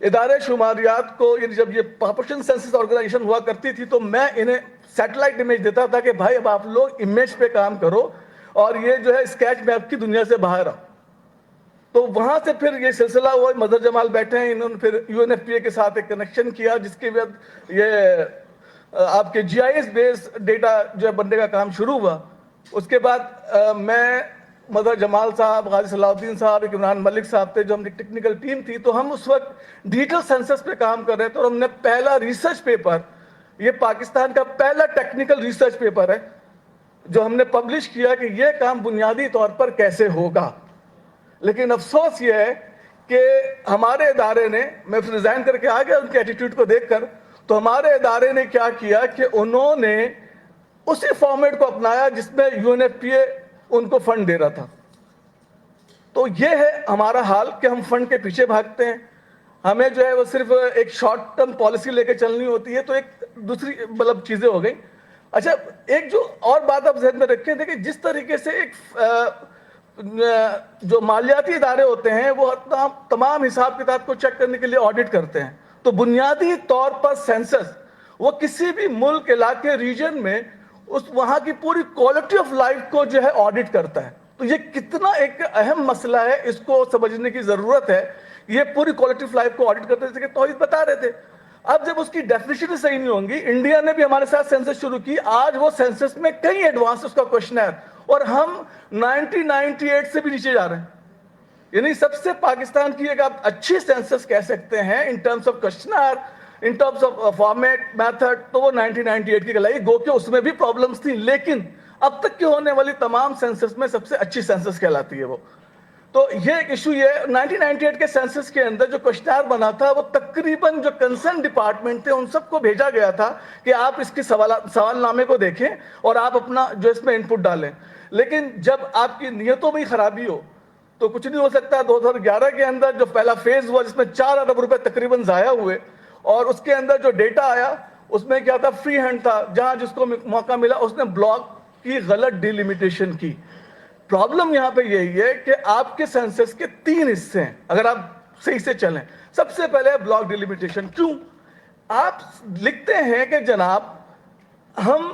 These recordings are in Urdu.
ادارے شماریات کو، یعنی جب یہ پاپولیشن سینسس آرگنائزیشن ہوا کرتی تھی تو میں انہیں سیٹلائٹ امیج دیتا تھا کہ بھائی اب آپ لوگ امیج پہ کام کرو اور یہ جو ہے اسکیچ میپ کی دنیا سے باہر آؤ. تو وہاں سے پھر یہ سلسلہ ہوا. مظہر جمال بیٹھے ہیں, انہوں نے پھر یو این ایف پی اے کے ساتھ ایک کنیکشن کیا جس کے بعد یہ آپ کے جی آئی ایس بیس ڈیٹا جو ہے بننے کا کام شروع ہوا. اس کے بعد میں, مظہر جمال صاحب, غازی صلاح الدین صاحب, عمران ملک صاحب تھے جو ہم ایک ٹیکنیکل ٹیم تھی, تو ہم اس وقت ڈیجیٹل سینسس پہ کام کر رہے تھے. اور ہم نے پہلا ریسرچ پیپر, یہ پاکستان کا پہلا ٹیکنیکل ریسرچ پیپر ہے جو ہم نے پبلش کیا کہ یہ کام بنیادی طور پر کیسے ہوگا. لیکن افسوس یہ ہے کہ ہمارے ادارے نے, میں ریزائن کر کے آ گیا ان کے ایٹیٹیوڈ کو دیکھ کر, تو ہمارے ادارے نے کیا کیا کہ انہوں نے اسی فارمیٹ کو اپنایا جس میں یو این ایف پی اے ان کو فنڈ دے رہا تھا. تو یہ ہے ہمارا حال کہ ہم فنڈ کے پیچھے بھاگتے ہیں. ہمیں جو ہے وہ صرف ایک شارٹ ٹرم پالیسی لے کے چلنی ہوتی ہے, تو ایک دوسری مطلب چیزیں ہو گئیں. اچھا, ایک جو اور بات آپ ذہن میں رکھیں تھے کہ جس طریقے سے ایک جو مالیاتی ادارے ہوتے ہیں وہ تمام حساب کتاب کو چیک کرنے کے لیے آڈٹ کرتے ہیں, تو بنیادی طور پر سینسس وہ کسی بھی ملک, علاقے, ریجن میں اس وہاں کی پوری کوالٹی آف لائف کو جو ہے آڈٹ کرتا ہے. تو یہ کتنا ایک اہم مسئلہ ہے, اس کو سمجھنے کی ضرورت ہے. یہ پوری کوالٹی آف لائف کو آڈٹ کرتے ہیں, جیسے کہ توحید بتا رہے تھے. اب جب اس کی ڈیفینیشن ہی صحیح نہیں ہوں گی, انڈیا نے بھی ہمارے ساتھ سینسس شروع کی, آج وہ سینسس میں کئی ایڈوانس اس کا کوشچن ہے, اور ہم 1998 سے بھی نیچے جا رہے ہیں. یعنی سب سے پاکستان کی ایک آپ اچھی سینسس کہہ سکتے ہیں in terms of questionnaire, in terms of format, method, تو وہ 1998 کی کہلائی. گو کہ اس میں بھی پرابلمس تھیں, لیکن اب تک کی ہونے والی تمام سینسس میں سب سے اچھی سینسس کہلاتی ہے وہ. تو یہ ایک ایشو یہ ہے. 1998 کے سینسس کے اندر جو کوشچنر بنا تھا وہ تقریباً جو کنسرن ڈپارٹمنٹ تھے ان سب کو بھیجا گیا تھا کہ آپ اس کے سوال نامے کو دیکھیں اور آپ اپنا جو اس میں ان پٹ ڈالیں. لیکن جب آپ کی نیتوں میں ہی خرابی ہو تو کچھ نہیں ہو سکتا. 2011 کے اندر جو پہلا فیز ہوا جس میں 4 ارب روپے تقریباً ضائع ہوئے, اور اس کے اندر جو ڈیٹا آیا اس میں کیا تھا, فری ہینڈ تھا, جہاں جس کو موقع ملا اس نے بلاک کی غلط ڈیلیمیٹیشن کی. پرابلم یہاں پہ یہی ہے کہ آپ کے سینسس کے 3 حصے ہیں اگر آپ صحیح سے چلیں. سب سے پہلے بلاک ڈیلیمیٹیشن. کیوں آپ لکھتے ہیں کہ جناب ہم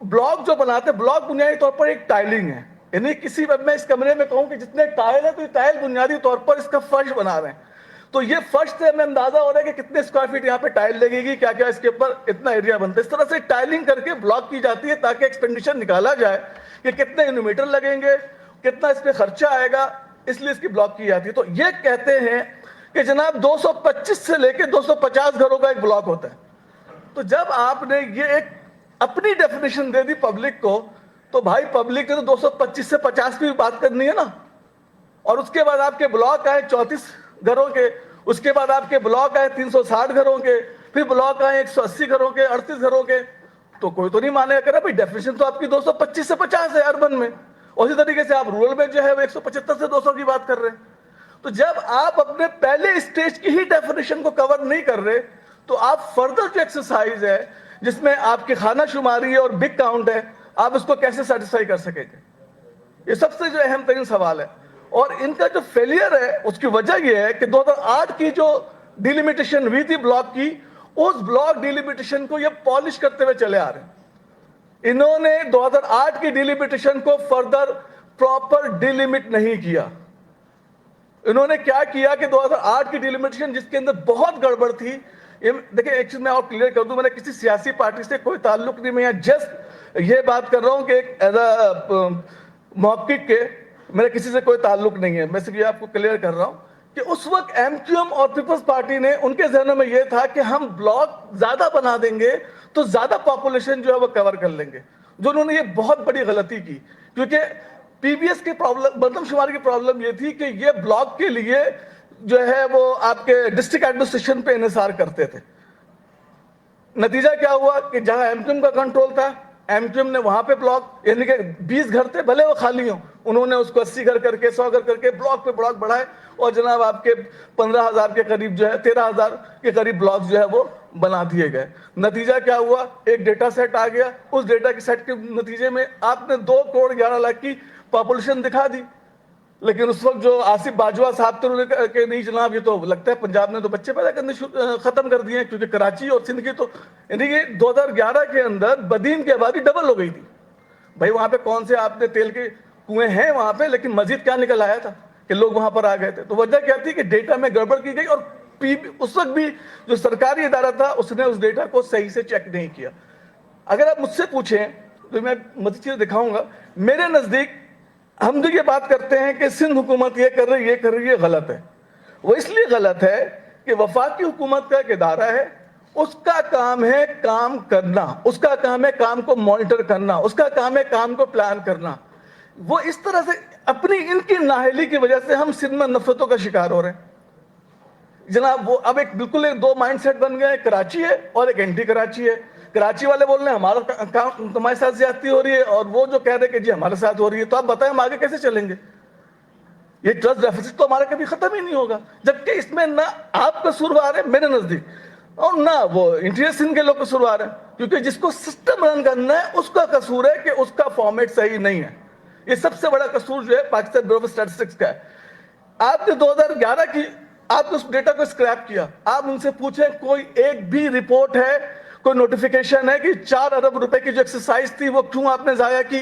بلاک جو بناتے ہیں, بلاک بنیادی طور پر ایک ٹائلنگ ہے, یعنی کسی وقت میں اس کمرے میں کہوں کہ جتنے ٹائل ہیں تو یہ ٹائل بنیادی طور پر اس کا فرش بنا رہے ہیں. تو یہ فرش سے ہمیں اندازہ ہو رہا ہے کہ کتنے اسکوائر فٹ یہاں پہ ٹائل لگے گی, کیا کیا اس کے اوپر اتنا ایریا بنتا ہے. اس طرح سے ٹائلنگ کر کے بلاک کی جاتی ہے تاکہ ایکسپینڈیچر نکالا جائے کہ کتنے انومیٹر لگیں گے, کتنا اس پہ خرچہ آئے گا, اس لیے اس کی بلاک کی جاتی ہے. تو یہ کہتے ہیں کہ جناب 225 سے لے کے 250 گھروں کا ایک بلاک ہوتا ہے. تو جب آپ نے یہ ایک اپنی ڈیفینیشن دے دی پبلک کو, تو بھائی پبلک نے تو 225 سے 50 کی بھی بات کرنی ہے نا. اور اس کے بعد آپ کے بلاک آئے 34 گھروں کے, اس کے بعد آپ کے بلاک آئے 360 گھروں کے, پھر بلاک آئے 180 گھروں کے, 38 گھروں کے. تو کوئی تو نہیں مانے گا بھائی ڈیفینیشن تو آپ کی 225 سے 50 ہے اربن میں, اسی طریقے سے آپ رورل میں جو ہے وہ 175 سے 200 کی بات کر رہے ہیں. تو جب آپ اپنے پہلے اسٹیج کی ہی ڈیفینیشن کو کور نہیں کر رہے تو آپ فردر جو ایکسرسائز ہے جس میں آپ کی خانہ شماری ہے اور بگ کاؤنٹ ہے, آپ اس کو کیسے سیٹسفائی کر سکیں گے؟ یہ سب سے جو اہم ترین سوال ہے. اور ان کا جو فیلئر ہے اس کی وجہ یہ ہے کہ 2008 کی جو ڈیلیمیٹیشن ہوئی تھی بلاک کی, اس بلاک ڈیلیمیٹیشن کو یہ پالش کرتے ہوئے چلے آ رہے ہیں. انہوں نے 2008 کی ڈیلیمیٹیشن کو فردر پراپر ڈیلیمٹ نہیں کیا. انہوں نے کیا کیا کہ 2008 کی ڈیلیمیٹیشن جس کے اندر بہت گڑبڑ تھی, دیکھیں ایک چیز میں اور کلیئر کر دوں, میں نے کسی سیاسی پارٹی سے کوئی تعلق نہیں, میں جسٹ یہ بات کر رہا ہوں کہ ایز اے محقق کے میرا کسی سے کوئی تعلق نہیں ہے. میں صرف یہ آپ کو کلیئر کر رہا ہوں کہ اس وقت ایم کیو ایم اور پیپلز پارٹی نے, ان کے ذہنوں میں یہ تھا کہ ہم بلاک زیادہ بنا دیں گے تو زیادہ پاپولیشن جو ہے وہ کور کر لیں گے, جو انہوں نے یہ بہت بڑی غلطی کی. کیونکہ پی بی ایس کی پرابلم, مردم شماری کی پرابلم یہ تھی کہ یہ بلاک کے لیے جو ہے وہ آپ کے ڈسٹرکٹ ایڈمنسٹریشن پہ انحصار کرتے تھے. نتیجہ کیا ہوا کہ جہاں ایم کیو ایم کا کنٹرول تھا, ایم کیو ایم نے وہاں پہ بلاک, یعنی کہ 20 گھر تھے بھلے وہ خالی ہوں, انہوں نے اس کو 80 گھر کر کے 100 گھر کر کے بلاک پہ بلاک بڑھائے, اور جناب آپ کے 15,000 کے قریب جو ہے 13,000 کے قریب بلاک جو ہے وہ بنا دیے گئے. نتیجہ کیا ہوا, ایک ڈیٹا سیٹ آ گیا, اس ڈیٹا کے سیٹ کے نتیجے میں آپ نے 2 کروڑ 11 لاکھ کی پاپولیشن دکھا دی. لیکن اس وقت جو آصف باجوہ صاحب تھے انہوں نے کہا کہ نہیں جناب یہ تو لگتا ہے پنجاب نے تو بچے پیدا کرنے ختم کر دیے ہیں، کیونکہ کراچی اور سندھ کی تو یعنی کہ 2011 کے اندر بدین کی آبادی ڈبل ہو گئی تھی. بھائی وہاں پہ کون سے آپ نے تیل کے کنویں ہیں وہاں پہ، لیکن مزید کیا نکل آیا تھا کہ لوگ وہاں پر آ گئے تھے. تو وجہ کیا تھی کہ ڈیٹا میں گڑبڑ کی گئی، اور اس وقت بھی جو سرکاری ادارہ تھا اس نے اس ڈیٹا کو صحیح سے چیک نہیں کیا. اگر آپ مجھ سے پوچھیں تو میں مزید چیز دکھاؤں گا. میرے نزدیک ہم جو یہ بات کرتے ہیں کہ سندھ حکومت یہ کر رہی ہے غلط ہے. وہ اس لیے غلط ہے کہ وفاقی حکومت کا ایک ادارہ ہے، اس کا کام ہے کام کرنا، اس کا کام ہے کام کو مانیٹر کرنا، اس کا کام ہے کام کو پلان کرنا. وہ اس طرح سے اپنی ان کی نااہلی کی وجہ سے ہم سندھ میں نفرتوں کا شکار ہو رہے ہیں جناب. وہ اب ایک بالکل ایک دو مائنڈ سیٹ بن گئے ہیں، کراچی ہے اور ایک اینٹی کراچی ہے. کراچی والے بول رہے ہیں ہمارا کام تمہارے ساتھ زیادتی ہو رہی ہے، اور وہ جو کہہ رہے کہ جی ہمارے ساتھ ہو رہی ہے. تو آپ بتائیں ہم آگے کیسے چلیں گے؟ یہ ٹرسٹ ڈیفیسٹ تو ہمارا کبھی ختم ہی نہیں ہوگا، جبکہ اس میں نہ آپ قصوروار ہیں میرے نزدیک، اور نہ وہ انٹیریئر سندھ کے لوگ قصوروار ہیں، کیونکہ جس کو سسٹم رن کرنا ہے اس کا قصور ہے کہ اس کا فارمیٹ صحیح نہیں ہے. یہ سب سے بڑا قصور جو ہے پاکستان بیورو آف اسٹیٹسٹکس کا ہے. آپ نے 2011 کی آپ نے اس ڈیٹا کو اسکریپ کیا. آپ ان سے پوچھیں کوئی ایک بھی رپورٹ ہے، کوئی نوٹیفیکیشن ہے کہ 4 ارب روپے کی جو ایکسرسائز تھی وہ کیوں آپ نے ضائع کی؟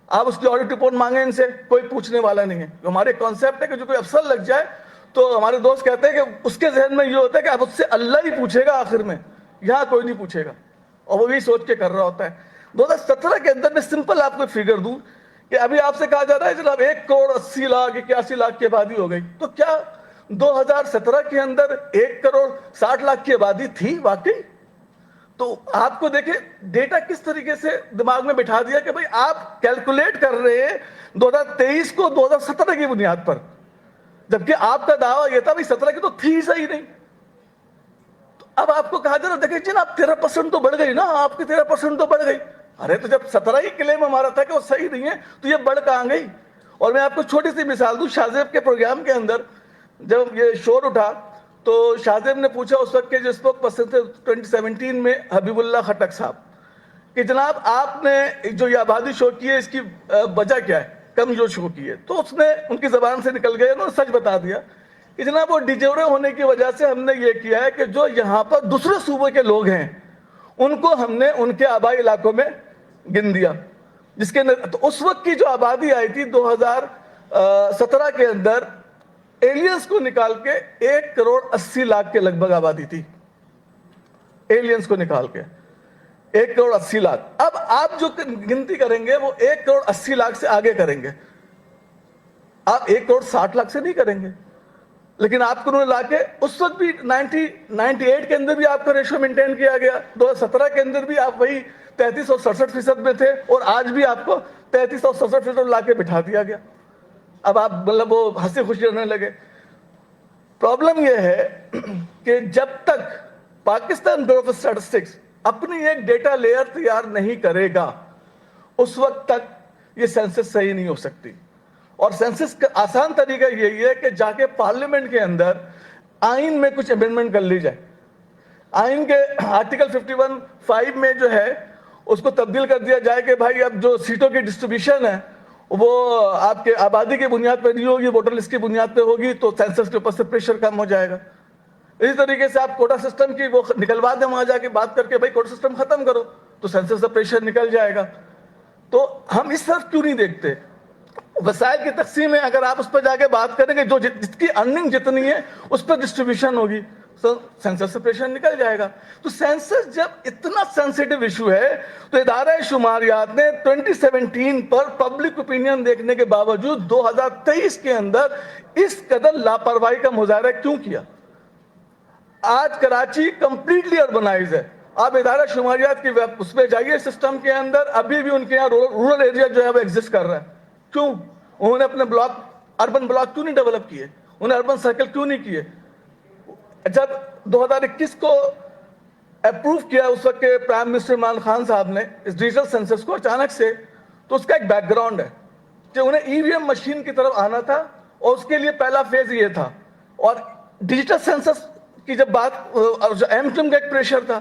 آپ اس کی آڈٹ رپورٹ مانگیں ان سے، کوئی پوچھنے والا نہیں ہے. ہمارے کانسیپٹ ہے کہ جو کوئی افسر لگ جائے تو ہمارے دوست کہتے ہیں کہ اس کے ذہن میں یہ ہوتا ہے کہ اب اس سے اللہ ہی پوچھے گا آخر میں، یہاں کوئی نہیں پوچھے گا، اور وہ بھی سوچ کے کر رہا ہوتا ہے. 2017 کے اندر میں سمپل آپ کو فگر دوں کہ ابھی آپ سے کہا جا رہا ہے جناب 1 کروڑ 80 لاکھ 81 لاکھ کی آبادی ہو گئی. تو کیا 2017 کے اندر 1 کروڑ 60 لاکھ کی آبادی تھی واقعی؟ تو آپ کو دیکھیں ڈیٹا کس طریقے سے دماغ میں بٹھا دیا کہ بھئی آپ کیلکولیٹ کر رہے ہیں 2023 کو 2017 کی بنیاد پر، جبکہ آپ کا دعویٰ یہ تھا بھئی 17 کی تو تھی صحیح نہیں. تو اب آپ کو کہا جا رہا دیکھیں جناب 13% تو بڑھ گئی نا، آپ کی 13% تو بڑھ گئی. ارے تو جب 17 ہی کلیم ہمارا تھا کہ وہ صحیح نہیں ہے تو یہ بڑھ کہاں گئی؟ اور میں آپ کو چھوٹی سی مثال دوں. شاہ زیب کے پروگرام کے اندر جب یہ شور اٹھا تو شاہ زیب نے پوچھا اس وقت کے جو اسپوک پرسن تھے 2017 میں حبیب اللہ خٹک صاحب کہ جناب آپ نے جو یہ آبادی شو کی ہے اس کی وجہ کیا ہے، کم جو شو کی ہے؟ تو اس نے ان کی زبان سے نکل گئے، انہوں نے سچ بتا دیا کہ جناب وہ ڈیجورے ہونے کی وجہ سے ہم نے یہ کیا ہے کہ جو یہاں پر دوسرے صوبے کے لوگ ہیں ان کو ہم نے ان کے آبائی علاقوں میں گن دیا، جس کے تو اس وقت کی جو آبادی آئی تھی 2017 کے اندر ایلینز کو نکال کے 1 کروڑ 80 لاکھ کے لگ بھگ آبادی تھی. ایلینز کو نکال کے 1 کروڑ 80 لاکھ. اب آپ جو گنتی کریں گے وہ 1 کروڑ 80 لاکھ سے آگے کریں گے، آپ 1 کروڑ 60 لاکھ سے نہیں کریں گے. لیکن آپ کو انہوں نے لا کے اس وقت بھی 98 کے اندر بھی آپ کا ریشو مینٹین کیا گیا، 2017 کے اندر بھی آپ وہی 3367% میں تھے، اور آج بھی آپ کو 3367% لا کے بٹھا دیا گیا. اب آپ مطلب وہ ہنسی خوشی رہنے لگے. پرابلم یہ ہے کہ جب تک پاکستان بیورو آف اسٹیٹسٹکس اپنی ایک ڈیٹا لیئر تیار نہیں کرے گا اس وقت تک یہ سینسس صحیح نہیں ہو سکتی. اور سینسس کا آسان طریقہ یہی ہے کہ جا کے پارلیمنٹ کے اندر آئین میں کچھ امینڈمنٹ کر لی جائے. آئین کے آرٹیکل 51(5) میں جو ہے اس کو تبدیل کر دیا جائے کہ بھائی اب جو سیٹوں کی ڈسٹریبیوشن ہے وہ آپ کے آبادی کی بنیاد پہ نہیں ہوگی، ووٹر لسٹ کی بنیاد پہ ہوگی، تو سینسس کے اوپر سے پریشر کم ہو جائے گا. اسی طریقے سے آپ کوٹا سسٹم کی وہ نکلوا دیں، وہاں جا کے بات کر کے بھائی کوٹا سسٹم ختم کرو تو سینسس کا پریشر نکل جائے گا. تو ہم اس طرف کیوں نہیں دیکھتے؟ وسائل کی تقسیم ہے، اگر آپ اس پہ جا کے بات کریں گے جو جس کی ارننگ جتنی ہے اس پہ ڈسٹریبیوشن ہوگی، سینسس سے پریشر نکل جائے گا. تو سینسس جب اتنا سینسیٹیو ایشو ہے تو ادارہ شماریات نے 2017 پر پبلک اوپینین دیکھنے کے باوجود 2023 کے اندر اس قدر لاپرواہی کا مظاہرہ کیوں کیا؟ آج کراچی کمپلیٹلی اربنائز ہے. آپ ادارہ شماریات کی اس پہ جائیے سسٹم کے اندر، ابھی بھی ان کے یہاں رورل ایریا جو ہے وہ ایگزسٹ کر رہا ہے. کیوں؟ انہوں نے اپنے بلاک اربن بلاک کیوں نہیں ڈیولپ کیے؟ انہوں نے اربن سرکل کیوں نہیں کیے؟ جب 2021 کو اپروو کیا اس وقت کے پرائم منسٹر عمران خان صاحب نے اس ڈیجیٹل سینسس کو اچانک سے، تو اس کا ایک بیک گراؤنڈ ہے کہ انہیں ای وی ایم مشین کی طرف آنا تھا، اور اس کے لیے پہلا فیز یہ تھا. اور ڈیجیٹل سینسس کی جب بات، جو ایم ٹیم کا ایک پریشر تھا،